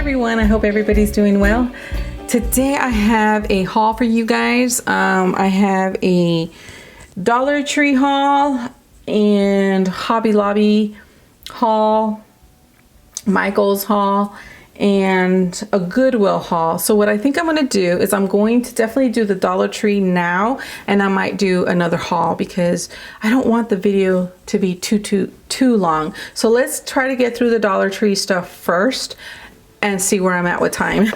everyone, I hope everybody's doing well. Today I have a haul for you guys. I have a Dollar Tree haul and Hobby Lobby haul, Michael's haul, and a Goodwill haul. So what I think I'm going to do is I'm going to definitely do the Dollar Tree now, and I might do another haul because I don't want the video to be too long. So let's try to get through the Dollar Tree stuff first and see where I'm at with time.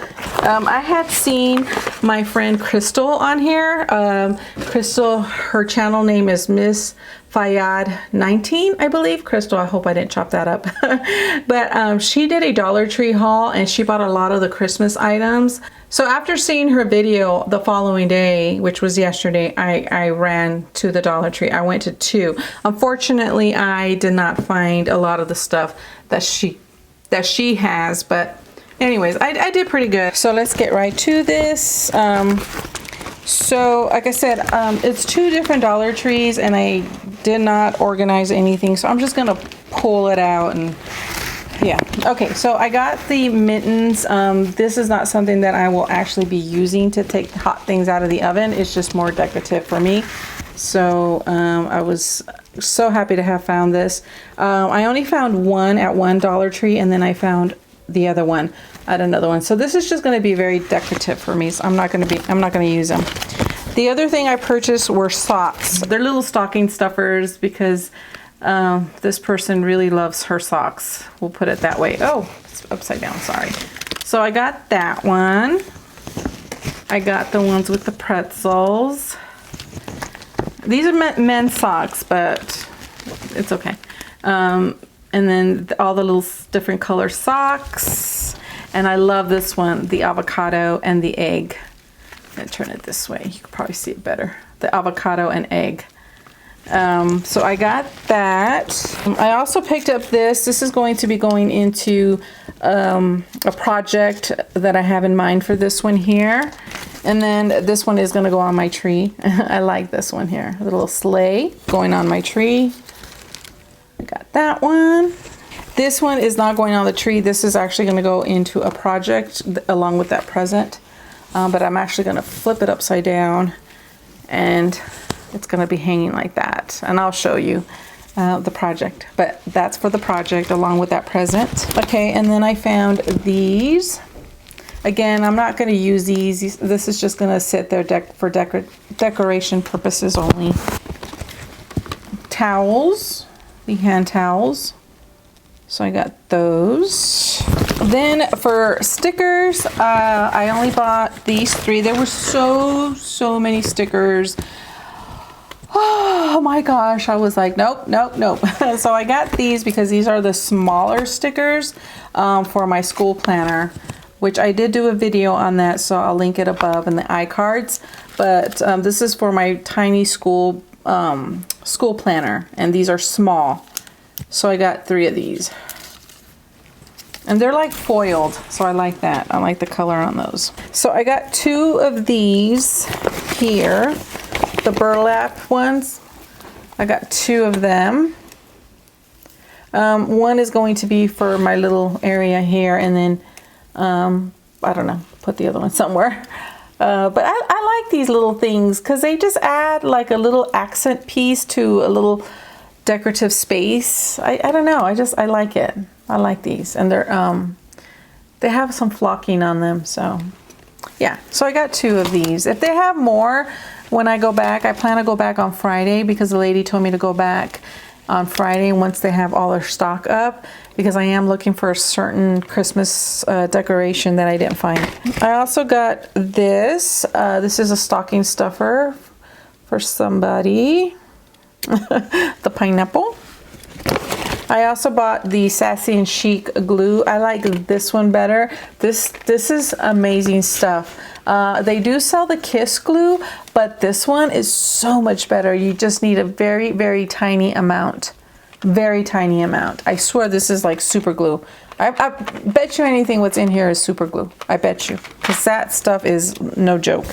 I had seen my friend Crystal on here. Crystal, her channel name is Miss Fayad 19, I believe. Crystal, I hope I didn't chop that up. But she did a Dollar Tree haul and she bought a lot of the Christmas items. So after seeing her video the following day, which was yesterday, I ran to the Dollar Tree. I went to two. Unfortunately, I did not find a lot of the stuff that she has, but anyways, I did pretty good. So let's get right to this. So like I said, it's two different Dollar Trees and I did not organize anything. So I'm just going to pull it out and yeah. Okay, so I got the mittens. This is not something that I will actually be using to take hot things out of the oven. It's just more decorative for me. So I was so happy to have found this. I only found one at one Dollar Tree and then I found the other one at another one. So this is just going to be very decorative for me. So I'm not going to use them. The other thing I purchased were socks. They're little stocking stuffers because this person really loves her socks. We'll put it that way. Oh, it's upside down, sorry. So I got that one. I got the ones with the pretzels. These are men's socks, but it's okay. And then all the little different color socks. And I love this one, the avocado and the egg. I'm gonna turn it this way. You can probably see it better. The avocado and egg. So I got that. I also picked up this. This is going to be going into a project that I have in mind for this one here. And then this one is gonna go on my tree. I like this one here. A little sleigh going on my tree. I got that one. This one is not going on the tree. This is actually going to go into a project along with that present. But I'm actually going to flip it upside down and it's going to be hanging like that. And I'll show you the project. But that's for the project along with that present. Okay, and then I found these. Again, I'm not going to use these. This is just going to sit there for decoration purposes only. Towels. The hand towels. So I got those. Then for stickers, I only bought these three. There were so many stickers. Oh my gosh, I was like, nope. So I got these because these are the smaller stickers for my school planner, which I did do a video on that, so I'll link it above in the iCards. But this is for my tiny school planner, and these are small. So I got 3 of these. And they're like foiled, so I like that. I like the color on those. So I got 2 of these here, the burlap ones. I got 2 of them. One is going to be for my little area here, and then, I don't know, put the other one somewhere. But I like these little things because they just add like a little accent piece to a little decorative space. I don't know, I like it. I like these, and they have some flocking on them, so yeah. So I got 2 of these. If they have more when I go back, I plan to go back on Friday because the lady told me to go back on Friday once they have all their stock up, because I am looking for a certain Christmas decoration that I didn't find. I also got this. This is a stocking stuffer for somebody. The pineapple. I also bought the Sassy and Chic glue. I like this one better. This is amazing stuff. They do sell the Kiss glue, but this one is so much better. You just need a very tiny amount. Very tiny amount. I swear this is like super glue. I bet you anything what's in here is super glue. I bet you. Because that stuff is no joke.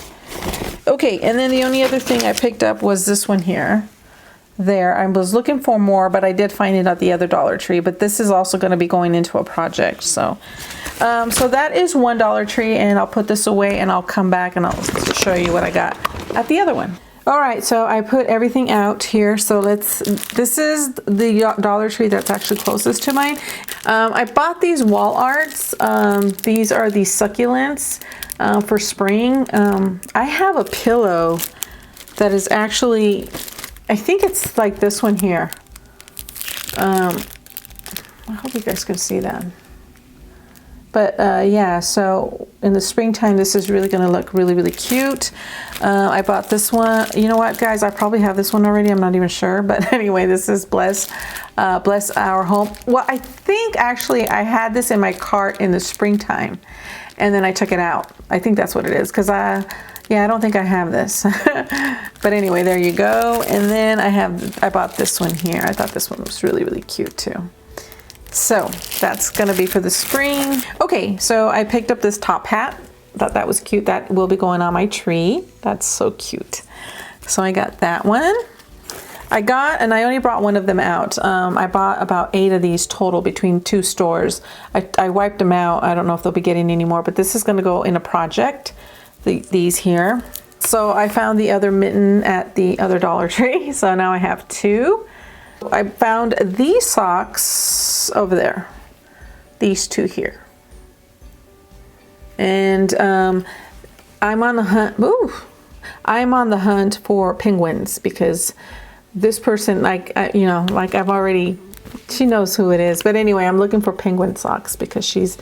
Okay, and then the only other thing I picked up was this one here. there. I was looking for more, but I did find it at the other Dollar Tree, but this is also going to be going into a project. So so that is one Dollar Tree, and I'll put this away and I'll come back and I'll show you what I got at the other one. All right, so I put everything out here. So this is the Dollar Tree that's actually closest to mine. I bought these wall arts. These are the succulents for spring. I have a pillow that is actually, I think it's like this one here. I hope you guys can see that. But yeah, so in the springtime, this is really gonna look really, really cute. I bought this one. You know what, guys? I probably have this one already. I'm not even sure. But anyway, this is Bless Our Home. Well, I think actually I had this in my cart in the springtime, and then I took it out. I think that's what it is, because yeah, I don't think I have this. But anyway, there you go. And then I bought this one here. I thought this one was really, really cute too. So that's gonna be for the spring. Okay, so I picked up this top hat. Thought that was cute. That will be going on my tree. That's so cute. So I got that one. And I only brought one of them out. I bought about 8 of these total between 2 stores. I wiped them out. I don't know if they'll be getting any more, but this is gonna go in a project, these here. So I found the other mitten at the other Dollar Tree. So now I have 2. I found these socks over there, these 2 here. And I'm on the hunt. Ooh, I'm on the hunt for penguins, because this person, like I've already, she knows who it is. But anyway, I'm looking for penguin socks because she's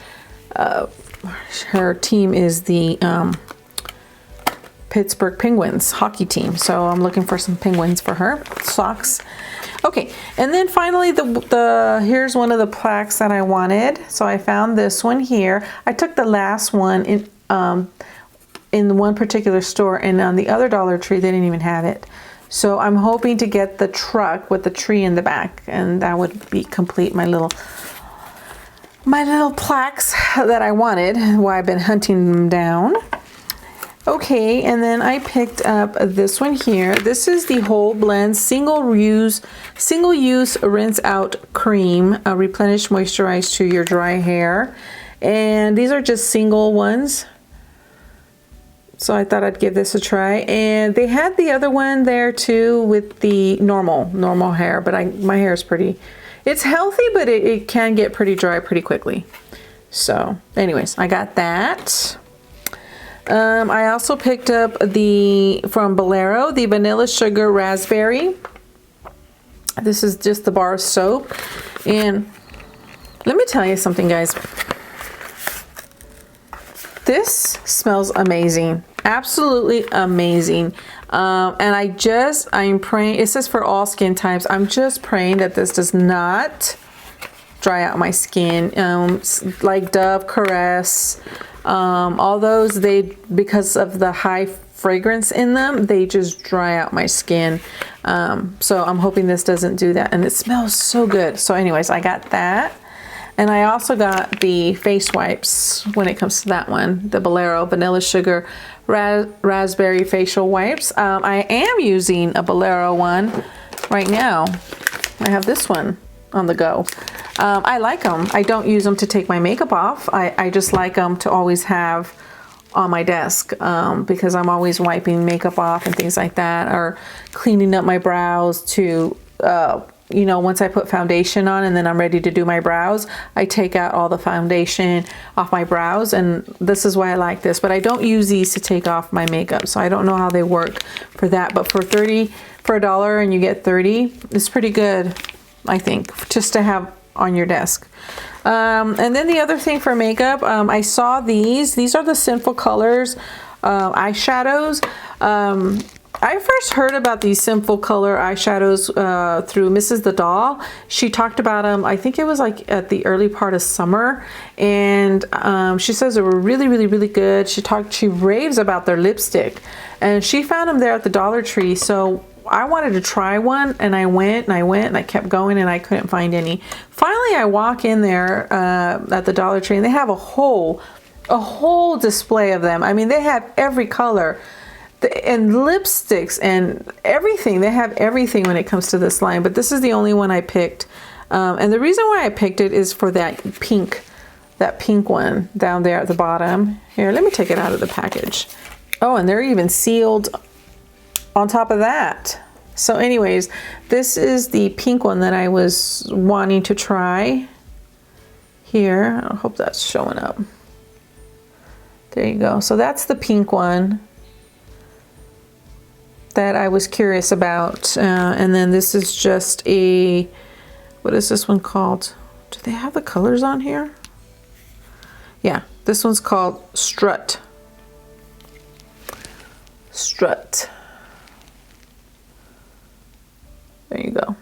her team is the Pittsburgh Penguins hockey team. So I'm looking for some penguins for her socks. Okay, and then finally here's one of the plaques that I wanted. So I found this one here. I took the last one in one particular store, and on the other Dollar Tree they didn't even have it. So I'm hoping to get the truck with the tree in the back, and that would be complete my little plaques that I wanted while I've been hunting them down. Okay, and then I picked up this one here. This is the Whole Blend single use rinse out cream, replenish moisturize to your dry hair. And these are just single ones. So I thought I'd give this a try. And they had the other one there too with the normal hair, but my hair is pretty, it's healthy, but it can get pretty dry pretty quickly. So anyways, I got that. I also picked up from Bolero, the Vanilla Sugar Raspberry. This is just the bar of soap. And let me tell you something, guys. This smells amazing. Absolutely amazing. And I'm praying, it says for all skin types. I'm just praying that this does not dry out my skin. Like Dove, Caress, all those, because of the high fragrance in them, they just dry out my skin. So I'm hoping this doesn't do that, and it smells so good. So anyways, I got that. And I also got the face wipes when it comes to that one, the Bolero Vanilla Sugar Raspberry Facial Wipes. I am using a Bolero one right now. I have this one on the go. I like them. I don't use them to take my makeup off. I just like them to always have on my desk, because I'm always wiping makeup off and things like that, or cleaning up my brows to, once I put foundation on and then I'm ready to do my brows, I take out all the foundation off my brows, and this is why I like this. But I don't use these to take off my makeup, so I don't know how they work for that. But for $1 and you get 30, it's pretty good, I think, just to have on your desk. And then the other thing for makeup, I saw these are the Sinful Colors eyeshadows. I first heard about these Sinful Color eyeshadows through Mrs. the Doll. She talked about them, I think it was like at the early part of summer, and she says they were really, really, really good. She raves about their lipstick, and she found them there at the Dollar Tree. So I wanted to try one, and I went and I kept going, and I couldn't find any. Finally, I walk in there at the Dollar Tree, and they have a whole display of them. I mean, they have every color. And lipsticks and everything. They have everything when it comes to this line, but this is the only one I picked. And the reason why I picked it is for that pink one down there at the bottom. Here, let me take it out of the package. Oh, and they're even sealed on top of that. So anyways, this is the pink one that I was wanting to try. Here, I hope that's showing up. There you go. So that's the pink one that I was curious about. And then this is just a, what is this one called? Do they have the colors on here? Yeah, this one's called Strut. Strut. There you go.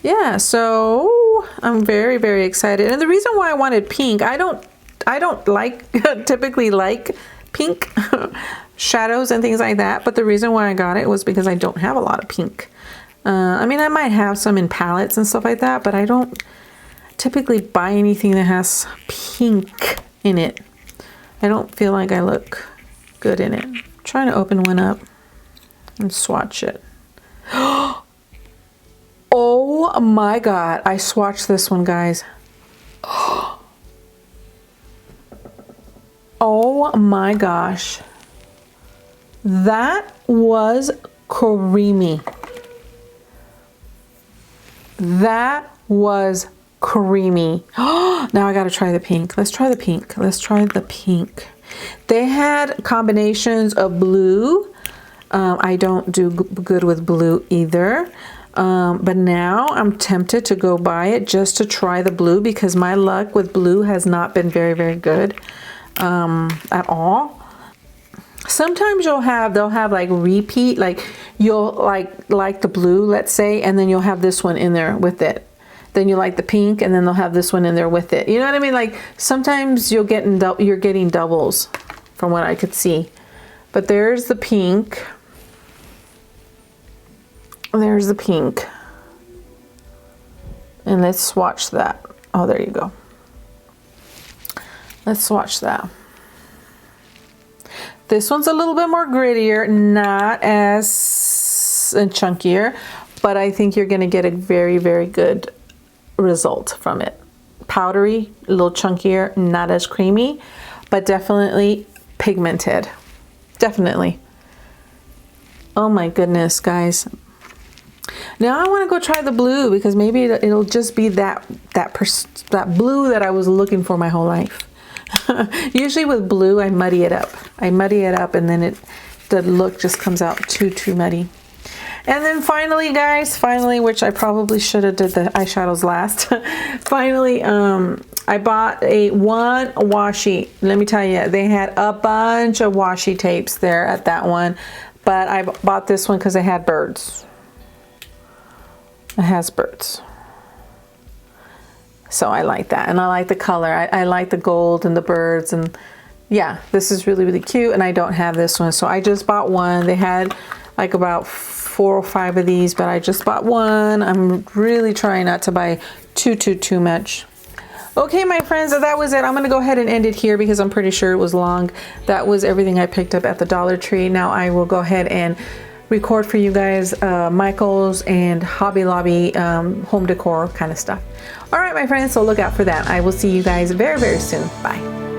Yeah, so I'm very, very excited. And the reason why I wanted pink, I don't like typically like pink shadows and things like that, but the reason why I got it was because I don't have a lot of pink. I mean, I might have some in palettes and stuff like that, but I don't typically buy anything that has pink in it. I don't feel like I look good in it. I'm trying to open one up and swatch it. Oh my God, I swatched this one, guys. Oh my gosh. That was creamy. That was creamy. Now I gotta try the pink. Let's try the pink. Let's try the pink. They had combinations of blue. I don't do good with blue either. But now I'm tempted to go buy it just to try the blue, because my luck with blue has not been very, very good at all. Sometimes they'll have like repeat, like you'll like the blue, let's say, and then you'll have this one in there with it. Then you like the pink, and then they'll have this one in there with it. You know what I mean? Like sometimes you're getting doubles from what I could see. But there's the pink. There's the pink. And let's swatch that. Oh, there you go. Let's swatch that. This one's a little bit more grittier, not as chunkier, but I think you're going to get a very, very good result from it. Powdery, a little chunkier, not as creamy, but definitely pigmented. Definitely. Oh my goodness, guys. Now I want to go try the blue, because maybe it'll just be that blue that I was looking for my whole life. Usually with blue, I muddy it up. And then the look just comes out too muddy. And then finally, guys, which I probably should have did the eyeshadows last. Finally, I bought one washi. Let me tell you, they had a bunch of washi tapes there at that one, but I bought this one because it had birds. It has birds. So I like that, and I like the color. I like the gold and the birds, and yeah, this is really, really cute. And I don't have this one, so I just bought one. They had like about 4 or 5 of these, but I just bought one. I'm really trying not to buy too much. Okay, my friends, so that was it. I'm gonna go ahead and end it here because I'm pretty sure it was long. That was everything I picked up at the Dollar Tree. Now I will go ahead and record for you guys Michael's and Hobby Lobby home decor kind of stuff. All right, my friends, so look out for that. I will see you guys very, very soon. Bye.